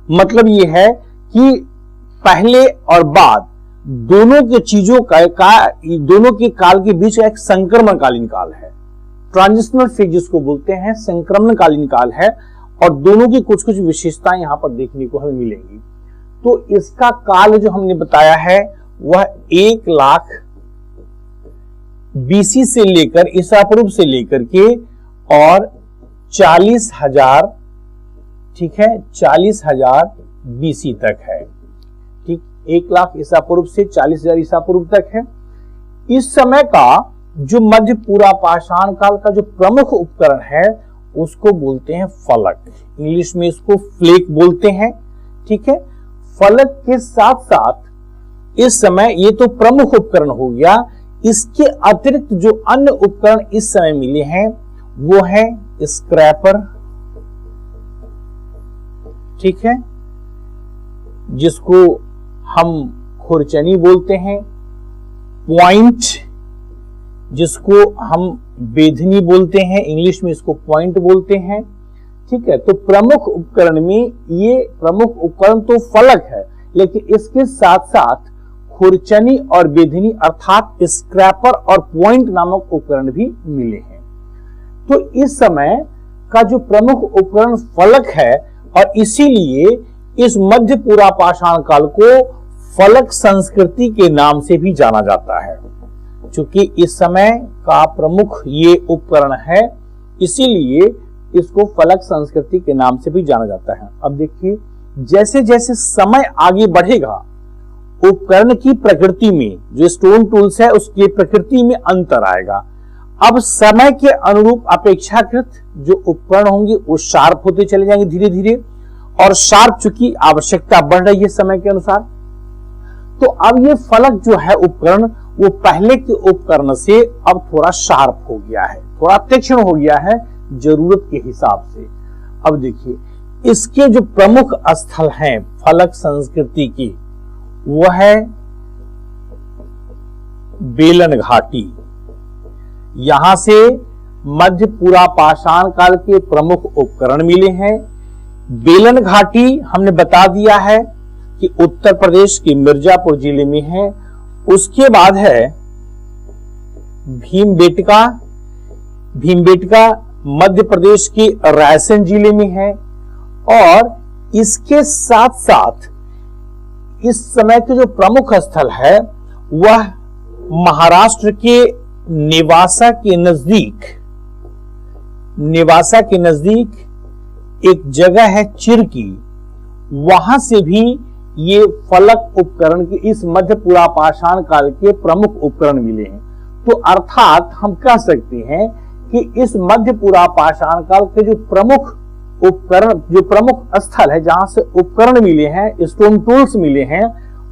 मतलब यह है कि पहले और बाद दोनों के चीजों दोनों के काल के बीच एक संक्रमणकालीन काल है, ट्रांजिशनल फेज जिसको बोलते हैं, संक्रमणकालीन काल है और दोनों की कुछ कुछ विशेषताएं यहां पर देखने को हमें मिलेंगी। तो इसका काल जो हमने बताया है वह 1 लाख बीसी से लेकर ईसा पूर्व से लेकर के और 40,000, ठीक है, 40,000 बीसी तक है, ठीक, 1 लाख ईसा पूर्व से 40,000 ईसा पूर्व तक है। इस समय का जो मध्य पूरा पाषाण काल का जो प्रमुख उपकरण है उसको बोलते हैं फलक, इंग्लिश में इसको फ्लेक बोलते हैं, ठीक है। फलक के साथ साथ इस समय ये तो प्रमुख उपकरण हो गया, इसके अतिरिक्त जो अन्य उपकरण इस समय मिले हैं वो है स्क्रैपर, ठीक है, जिसको हम खुरचनी बोलते हैं, पॉइंट जिसको हम बेधनी बोलते हैं, इंग्लिश में इसको पॉइंट बोलते हैं, ठीक है। तो प्रमुख उपकरण में ये प्रमुख उपकरण तो फलक है, लेकिन इसके साथ साथ खुरचनी और बेधनी अर्थात स्क्रैपर और पॉइंट नामक उपकरण भी मिले हैं। तो इस समय का जो प्रमुख उपकरण फलक है और इसीलिए इस मध्य पूरा पाषाण काल को फलक संस्कृति के नाम से भी जाना जाता है। चूंकि इस समय का प्रमुख ये उपकरण है इसीलिए इसको फलक संस्कृति के नाम से भी जाना जाता है। अब देखिए, जैसे जैसे समय आगे बढ़ेगा उपकरण की प्रकृति में, जो स्टोन टूल्स है उसकी प्रकृति में अंतर आएगा। अब समय के अनुरूप अपेक्षाकृत जो उपकरण होंगे वो शार्प होते चले जाएंगे धीरे धीरे, और शार्प चूंकि आवश्यकता बढ़ रही है समय के अनुसार, तो अब ये फलक जो है उपकरण वो पहले के उपकरण से अब थोड़ा शार्प हो गया है, थोड़ा तीक्ष्ण हो गया है जरूरत के हिसाब से। अब देखिए, इसके जो प्रमुख स्थल हैं फलक संस्कृति की वह है बेलन घाटी। यहां से मध्य पूरा पाषाण काल के प्रमुख उपकरण मिले हैं। बेलन घाटी हमने बता दिया है कि उत्तर प्रदेश के मिर्जापुर जिले में है। उसके बाद है भीमबेटका। भीमबेटका मध्य प्रदेश के रायसेन जिले में है। और इसके साथ साथ इस समय के जो प्रमुख स्थल है वह महाराष्ट्र के नेवासा के नजदीक एक जगह है चिरकी, वहां से भी ये फलक उपकरण के इस मध्य पूरा पाषाण काल के प्रमुख उपकरण मिले हैं। तो अर्थात हम कह सकते हैं कि इस मध्य पूरा पाषाण काल के जो प्रमुख उपकरण, जो प्रमुख स्थल है जहां से उपकरण मिले हैं, स्टोन टूल्स मिले हैं,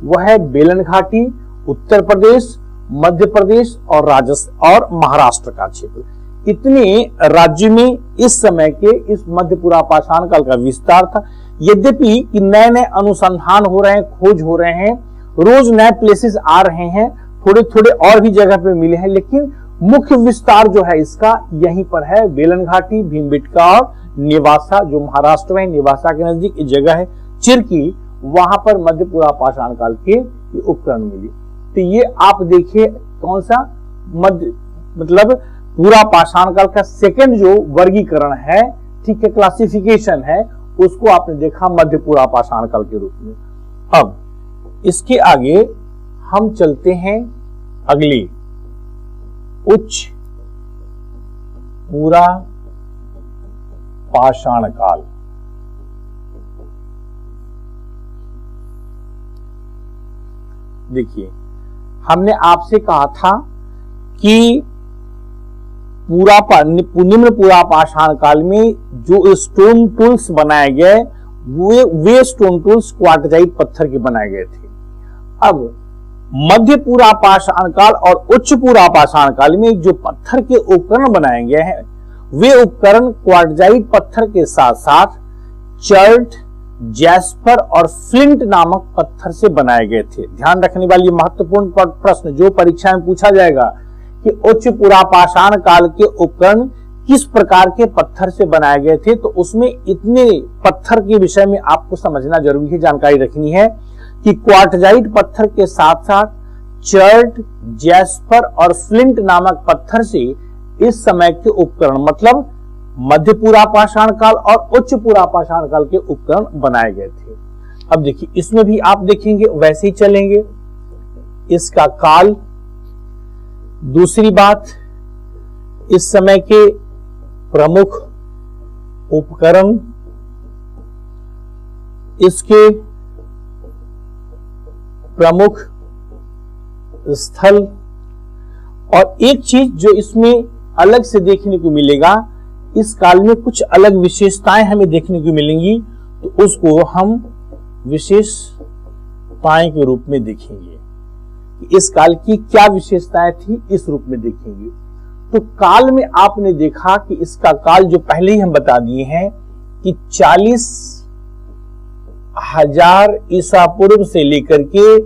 वह है बेलन घाटी, उत्तर प्रदेश, मध्य प्रदेश और राजस्थान और महाराष्ट्र का क्षेत्र। इतने राज्य में इस समय के इस मध्य पूरा पाषाण काल का विस्तार था। यद्यपि कि नए नए अनुसंधान हो रहे हैं, खोज हो रहे हैं, रोज नए प्लेसेस आ रहे हैं, थोड़े थोड़े और भी जगह पे मिले हैं, लेकिन मुख्य विस्तार जो है इसका यहीं पर है, बेलन घाटी, भीमबेटका और नेवासा, जो महाराष्ट्र में नेवासा के नजदीक एक जगह है चिरकी, वहां पर मध्य पूरा पाषाण काल के उपकरण मिले। तो ये आप देखिए कौन सा मध्य मतलब पूरा पाषाण काल का सेकंड जो वर्गीकरण है, ठीक है, क्लासिफिकेशन है, उसको आपने देखा मध्य पूरा पाषाण काल के रूप में। अब इसके आगे हम चलते हैं अगली उच्च पूरा पाषाण काल। देखिए, हमने आपसे कहा था कि निम्न पूरा पाषाण काल में जो स्टोन टूल्स बनाए गए वे स्टोन टूल्स क्वार्टजाइट पत्थर के बनाए गए थे। अब मध्य पूरा पाषाण काल और उच्च पूरा पाषाण काल में जो पत्थर के उपकरण बनाए गए हैं वे उपकरण क्वार्टजाइट पत्थर के साथ साथ चर्ट, जैस्पर और फ्लिंट नामक पत्थर से बनाए गए थे। ध्यान रखने वाली महत्वपूर्ण प्रश्न जो परीक्षा में पूछा जाएगा कि उच्च पूरा पाषाण काल के उपकरण किस प्रकार के पत्थर से बनाए गए थे, तो उसमें इतने पत्थर के विषय में आपको समझना जरूरी है, जानकारी रखनी है कि क्वार्टजाइट पत्थर के साथ साथ चर्ट, जैस्पर और फ्लिंट नामक पत्थर से इस समय के उपकरण मतलब मध्य पूरा पाषाण काल और उच्च पूरा पाषाण काल के उपकरण बनाए गए थे। अब देखिए, इसमें भी आप देखेंगे वैसे ही चलेंगे इसका काल। दूसरी बात, इस समय के प्रमुख उपकरण, इसके प्रमुख स्थल, और एक चीज जो इसमें अलग से देखने को मिलेगा, इस काल में कुछ अलग विशेषताएं हमें देखने को मिलेंगी, तो उसको हम विशेषताएं के रूप में देखेंगे कि इस काल की क्या विशेषताएं थी, इस रूप में देखेंगे। तो काल में आपने देखा कि इसका काल जो पहले ही हम बता दिए हैं कि 40,000 ईसा पूर्व से लेकर के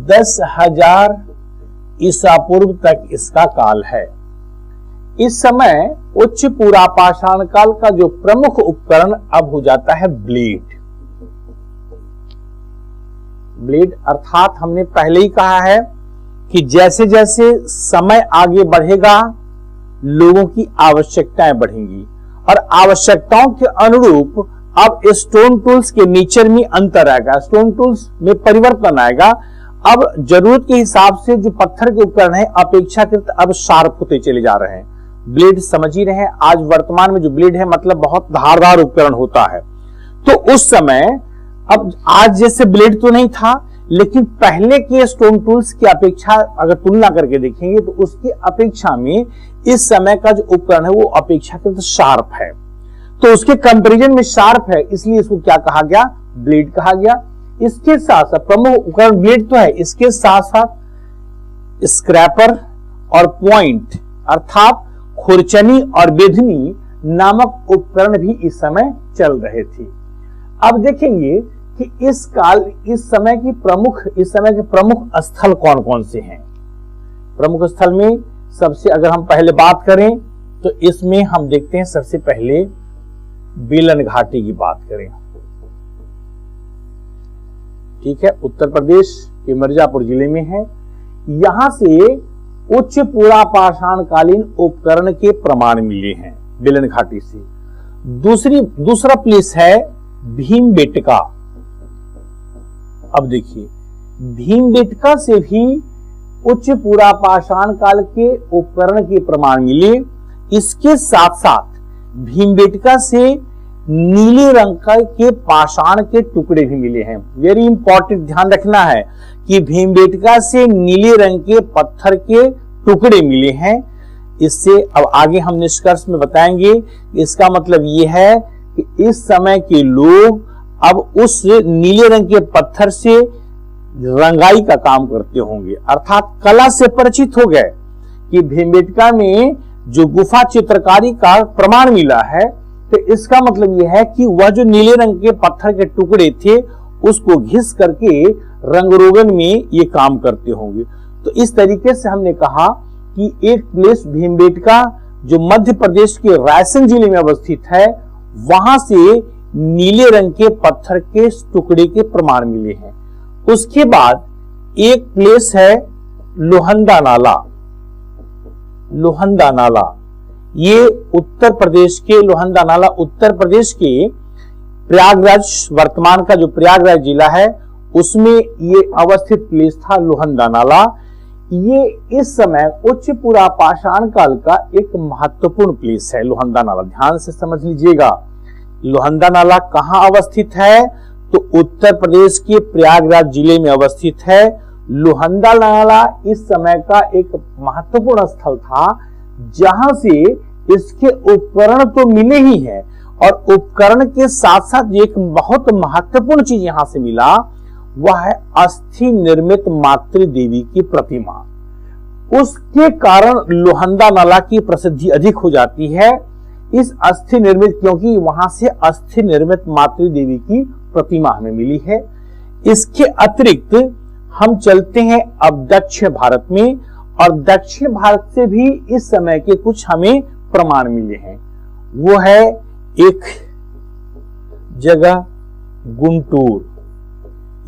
10,000 ईसा पूर्व तक इसका काल है। इस समय उच्च पूरा पाषाण काल का जो प्रमुख उपकरण अब हो जाता है ब्लेड। ब्लेड अर्थात हमने पहले ही कहा है कि जैसे जैसे समय आगे बढ़ेगा लोगों की आवश्यकताएं बढ़ेंगी और आवश्यकताओं के अनुरूप अब स्टोन टूल्स के नेचर में अंतर आएगा, स्टोन टूल्स में परिवर्तन आएगा। अब जरूरत के हिसाब से जो पत्थर के उपकरण है अपेक्षाकृत अब शार्प होते चले जा रहे हैं। ब्लेड समझ ही रहे हैं, आज वर्तमान में जो ब्लेड है मतलब बहुत धारदार उपकरण होता है। तो उस समय अब आज जैसे ब्लेड तो नहीं था, लेकिन पहले के स्टोन टूल्स की अपेक्षा अगर तुलना करके देखेंगे तो उसकी अपेक्षा में इस समय का जो उपकरण है वो अपेक्षाकृत शार्प है। तो उसके कंपैरिजन में शार्प है, इसलिए इसको क्या कहा गया, ब्लेड कहा गया। इसके साथ साथ प्रमुख उपकरण ब्लेड तो है, इसके साथ साथ स्क्रैपर और पॉइंट अर्थात खुरचनी और बेधनी नामक उपकरण भी इस समय चल रहे थे। अब देखेंगे कि इस समय के प्रमुख स्थल कौन कौन से हैं। प्रमुख स्थल में सबसे अगर हम पहले बात करें तो इसमें हम देखते हैं सबसे पहले बेलन घाटी की बात करें। ठीक है, उत्तर प्रदेश के मिर्जापुर जिले में है। यहां से उच्च पूरा पाषाण कालीन उपकरण के प्रमाण मिले हैं बेलन घाटी से। दूसरा प्लेस है भीमबेटका। अब देखिए, भीमबेटका से भी उच्च पूरा पाषाण काल के उपकरण के प्रमाण मिले। इसके साथ साथ भीमबेटका से नीले रंग के पाषाण के टुकड़े भी मिले हैं। वेरी इंपॉर्टेंट, ध्यान रखना है कि भीमबेटका से नीले रंग के पत्थर के टुकड़े मिले हैं। इससे अब आगे हम निष्कर्ष में बताएंगे। इसका मतलब यह है कि इस समय के लोग अब उस नीले रंग के पत्थर से रंगाई का काम करते होंगे, अर्थात कला से परिचित हो गए कि भीमबेटका में जो गुफा चित्रकारी का प्रमाण मिला है, तो इसका मतलब यह है कि वह जो नीले रंग के पत्थर के टुकड़े थे उसको घिस करके रंगरोगन में ये काम करते होंगे। तो इस तरीके से हमने कहा कि एक प्लेस भीमबेटका जो मध्य प्रदेश के रायसेन जिले में अवस्थित है, वहां से नीले रंग के पत्थर के टुकड़े के प्रमाण मिले हैं। उसके बाद एक प्लेस है लोहंदा नाला। लोहंदा नाला ये उत्तर प्रदेश के लोहंदा नाला उत्तर प्रदेश के प्रयागराज, वर्तमान का जो प्रयागराज जिला है उसमें ये अवस्थित प्लेस था लोहंदा नाला। ये इस समय उच्च पुरा पाषाण काल का एक महत्वपूर्ण प्लेस है लोहंदा नाला। ध्यान से समझ लीजिएगा, लोहंदा नाला कहां अवस्थित है? तो उत्तर प्रदेश के प्रयागराज जिले में अवस्थित है। लोहंदा नाला इस समय का एक महत्वपूर्ण स्थल था, जहां से इसके उपकरण तो मिले ही हैं, और उपकरण के साथ साथ एक बहुत महत्वपूर्ण चीज यहां से मिला, वह है अस्थि निर्मित मातृ देवी की प्रतिमा। उसके कारण लोहंदा नाला की प्रसिद्धि अधिक हो जाती है, इस अस्थि निर्मित, क्योंकि वहां से अस्थि निर्मित मातृ देवी की प्रतिमा हमें मिली है। इसके अतिरिक्त हम चलते हैं अब दक्षिण भारत में, और दक्षिण भारत से भी इस समय के कुछ हमें प्रमाण मिले हैं। वो है एक जगह गुंटूर,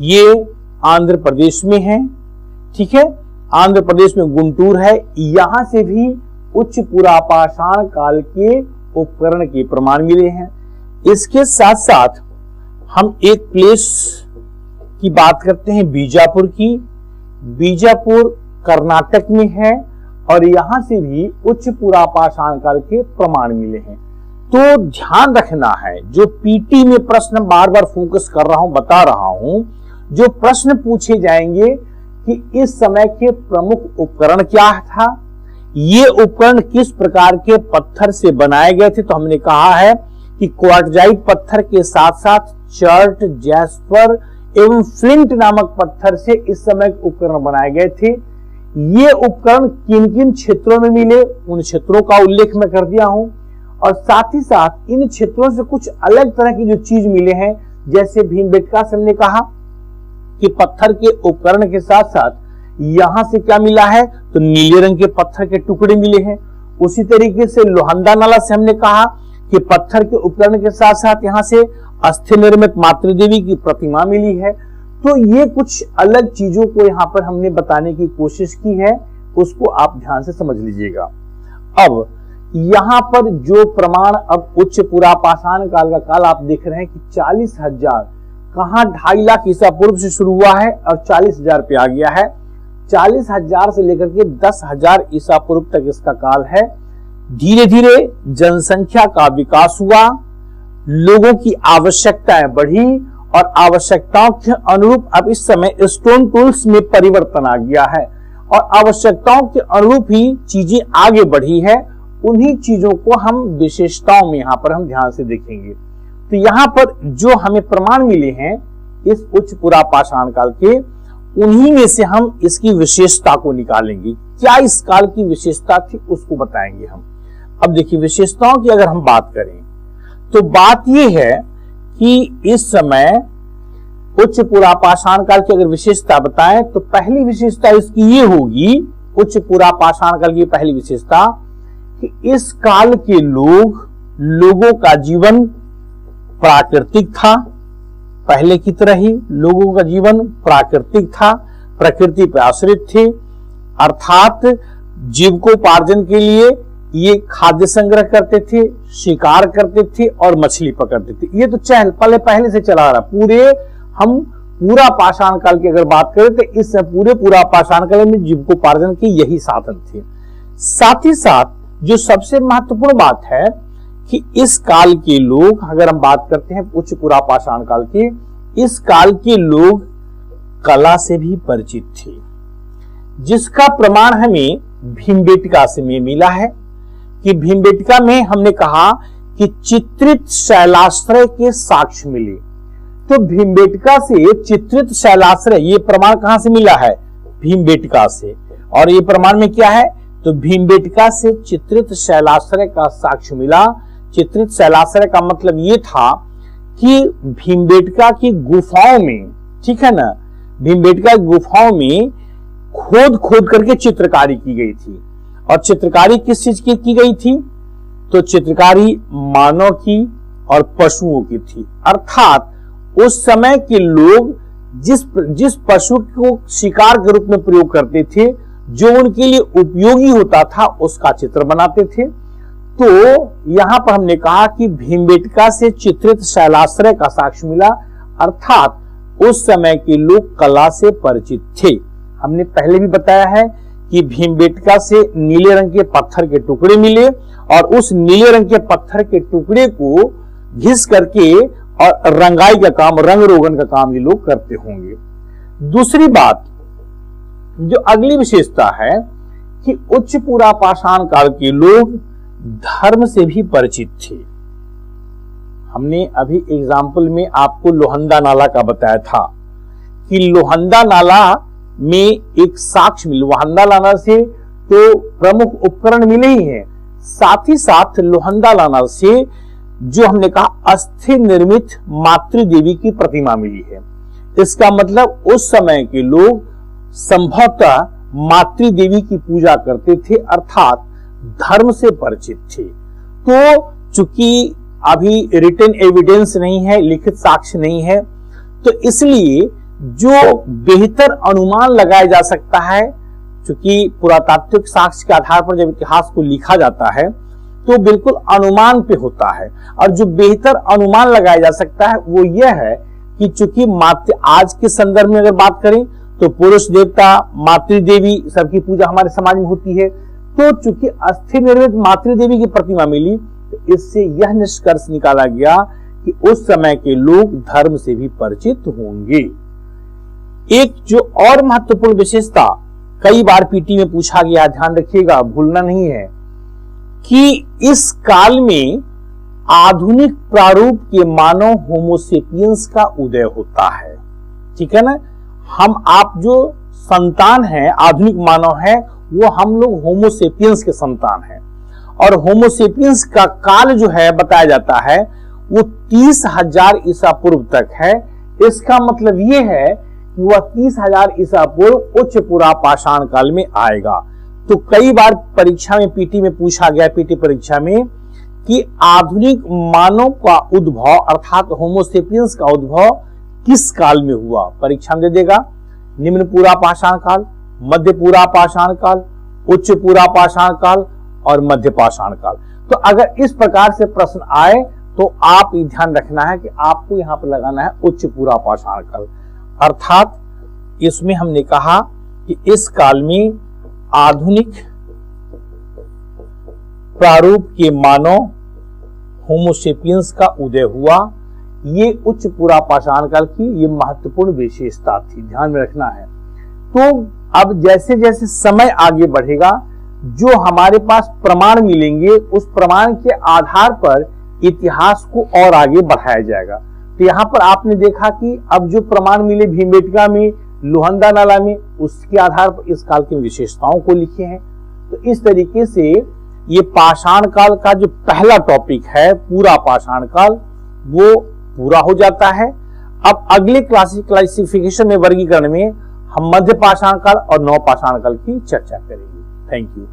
ये आंध्र प्रदेश में है। ठीक है, आंध्र प्रदेश में गुंटूर है। यहां से भी उच्च पुरा पाषाण काल के उपकरण के प्रमाण मिले हैं। इसके साथ साथ हम एक प्लेस की बात करते हैं बीजापुर की। बीजापुर कर्नाटक में है, और यहां से भी उच्च पुरा पाषाण काल के प्रमाण मिले हैं। तो ध्यान रखना है, जो पीटी में प्रश्न बार बार फोकस कर रहा हूं, बता रहा हूं, जो प्रश्न पूछे जाएंगे कि इस समय के प्रमुख उपकरण क्या था, ये उपकरण किस प्रकार के पत्थर से बनाए गए थे। तो हमने कहा है कि क्वार्टजाइट पत्थर के साथ साथ चर्ट, जैस्पर एवं फ्लिंट नामक पत्थर से इस समय उपकरण बनाए गए थे। ये उपकरण किन किन क्षेत्रों में मिले, उन क्षेत्रों का उल्लेख मैं कर दिया हूं, और साथ ही साथ इन क्षेत्रों से कुछ अलग तरह की जो चीज मिले हैं, जैसे भीमबेटका से हमने कहा कि पत्थर के उपकरण के साथ साथ यहां से क्या मिला है, तो नीले रंग के पत्थर के टुकड़े मिले हैं। उसी तरीके से लोहंदा नाला से हमने कहा कि पत्थर के उपकरण के साथ साथ यहां से अस्थि निर्मित मातृ देवी की प्रतिमा मिली है। तो ये कुछ अलग चीजों को यहां पर हमने बताने की कोशिश की है, उसको आप ध्यान से समझ लीजिएगा। अब यहां पर जो प्रमाण अब उच्च पुरा पाषाण काल का काल आप देख रहे हैं कि 40,000 कहां 2.5 लाख ईसा पूर्व से शुरू हुआ है और 40,000 पे आ गया है। 40,000 से लेकर के 10,000 ईसा पूर्व तक इसका काल है। धीरे धीरे जनसंख्या का विकास हुआ, लोगों की आवश्यकताएं बढ़ी, और आवश्यकताओं के अनुरूप अब इस समय स्टोन टूल्स में परिवर्तन आ गया है, और आवश्यकताओं के अनुरूप ही चीजें आगे बढ़ी है। उन्हीं चीजों को हम विशेषताओं में यहां पर हम ध्यान से देखेंगे। तो यहां पर जो हमें प्रमाण मिले हैं इस उच्च पुरा पाषाण काल के, उन्हीं में से हम इसकी विशेषता को निकालेंगे। क्या इस काल की विशेषता थी उसको बताएंगे हम। अब देखिए, विशेषताओं की अगर हम बात करें तो बात यह है कि इस समय उच्च पुरा पाषाण काल की अगर विशेषता बताएं तो पहली विशेषता इसकी ये होगी, उच्च पुरा पाषाण काल की पहली विशेषता कि इस काल के लोगों का जीवन प्राकृतिक था। पहले की तरह ही लोगों का जीवन प्राकृतिक था, प्रकृति पर आश्रित थे, अर्थात जीविकोपार्जन के लिए ये खाद्य संग्रह करते थे, शिकार करते थे और मछली पकड़ते थे। ये तो पहले से चला रहा। हम पूरा पाषाण काल की अगर बात करें तो इस पूरे पूरा पाषाण काल में जीविकोपार्जन के यही साधन थे। साथ ही साथ जो सबसे महत्वपूर्ण बात है कि इस काल के लोग, अगर हम बात करते हैं उच्च पुरा पाषाण काल के, इस काल के लोग कला से भी परिचित थे, जिसका प्रमाण हमें भीमबेटका से मिला है। कि भीमबेटका में हमने कहा कि चित्रित शैलाश्रय के साक्ष्य मिले। तो भीमबेटका से चित्रित शैलाश्रय, ये प्रमाण कहां से मिला है? भीमबेटका से। और ये प्रमाण में क्या है? तो भीमबेटका से चित्रित शैलाश्रय का साक्ष्य मिला। चित्रित शैलाश्रय का मतलब ये था कि भीमबेटका की गुफाओं में, ठीक है ना, भीमबेटका की गुफाओं में खोद करके चित्रकारी की गई थी। और चित्रकारी किस चीज की गई थी? तो चित्रकारी मानव की और पशुओं की थी। अर्थात उस समय के लोग जिस पशु को शिकार के रूप में प्रयोग करते थे, जो उनके लिए उपयोगी होता था, उसका चित्र बनाते थे। तो यहां पर हमने कहा कि भीमबेटका से चित्रित शैलाश्रय का साक्ष्य मिला, अर्थात उस समय के लोग कला से परिचित थे। हमने पहले भी बताया है कि भीमबेटका से नीले रंग के पत्थर के टुकड़े मिले और उस नीले रंग के पत्थर के टुकड़े को घिस करके और रंगाई का काम, रंग रोगन का काम ये लोग करते होंगे। दूसरी बात जो अगली विशेषता है कि उच्च पुरा पाषाण काल के लोग धर्म से भी परिचित थे। हमने अभी एग्जाम्पल में आपको लोहंदा नाला का बताया था कि लोहंदा नाला में एक साक्ष्य मिले। लोहंदा नाला से तो प्रमुख उपकरण मिले ही हैं, साथ ही साथ लोहंदा नाला से जो हमने कहा अस्थि निर्मित मातृ देवी की प्रतिमा मिली है। इसका मतलब उस समय के लोग संभवतः मातृ देवी की पूजा करते थे, अर्थात धर्म से परिचित थे। तो चूंकि अभी रिटन एविडेंस नहीं है, लिखित साक्ष्य नहीं है, तो इसलिए जो बेहतर अनुमान लगाया जा सकता है, चूंकि पुरातात्विक साक्ष्य के आधार पर जब इतिहास को लिखा जाता है तो बिल्कुल अनुमान पे होता है, और जो बेहतर अनुमान लगाया जा सकता है वो यह है कि चूंकि आज के संदर्भ में अगर बात करें तो पुरुष देवता, मातृ देवी सबकी पूजा हमारे समाज में होती है। तो चूंकि अस्थि निर्मित मातृ देवी की प्रतिमा मिली, तो इससे यह निष्कर्ष निकाला गया कि उस समय के लोग धर्म से भी परिचित होंगे। एक जो और महत्वपूर्ण विशेषता कई बार पीटी में पूछा गया, ध्यान रखिएगा, भूलना नहीं है, कि इस काल में आधुनिक प्रारूप के मानव होमोसेपियंस का उदय होता है। ठीक है ना, हम आप जो संतान हैं, आधुनिक मानव है, वो हम लोग होमोसेपियंस के संतान हैं। और होमोसेपियंस का काल जो है बताया जाता है वो 30,000 ईसा पूर्व तक है। इसका मतलब ये है कि वह 30,000 ईसा पूर्व उच्च पुरा पाषाण काल में आएगा। तो कई बार परीक्षा में, पीटी में पूछा गया, पीटी परीक्षा में, कि आधुनिक मानव का उद्भव अर्थात होमोसेपियंस का उद्भव किस काल में हुआ। परीक्षा में दे देगा निम्न पुरा पाषाण काल, मध्य पुरा पाषाण काल, उच्च पुरा पाषाण काल और मध्य पाषाण काल। तो अगर इस प्रकार से प्रश्न आए तो आप ध्यान रखना है कि आपको यहां पर लगाना है उच्च पुरा पाषाण काल, अर्थात इसमें हमने कहा कि इस काल में आधुनिक प्रारूप के मानव होमोसेपियंस का उदय हुआ। ये उच्च पुरा पाषाण काल की ये महत्वपूर्ण विशेषता थी, ध्यान में रखना है। तो अब जैसे जैसे समय आगे बढ़ेगा, जो हमारे पास प्रमाण मिलेंगे उस प्रमाण के आधार पर इतिहास को और आगे बढ़ाया जाएगा। तो यहाँ पर आपने देखा कि अब जो प्रमाण मिले भीमबेटका में, लोहंदा नाला में, उसके आधार पर इस काल की विशेषताओं को लिखे हैं। तो इस तरीके से ये पाषाण काल का जो पहला टॉपिक है पूरा पाषाण काल, वो पूरा हो जाता है। अब अगले क्लासिफिकेशन में, वर्गीकरण में हम मध्य पाषाण काल और नव पाषाण काल की चर्चा करेंगे। Thank you.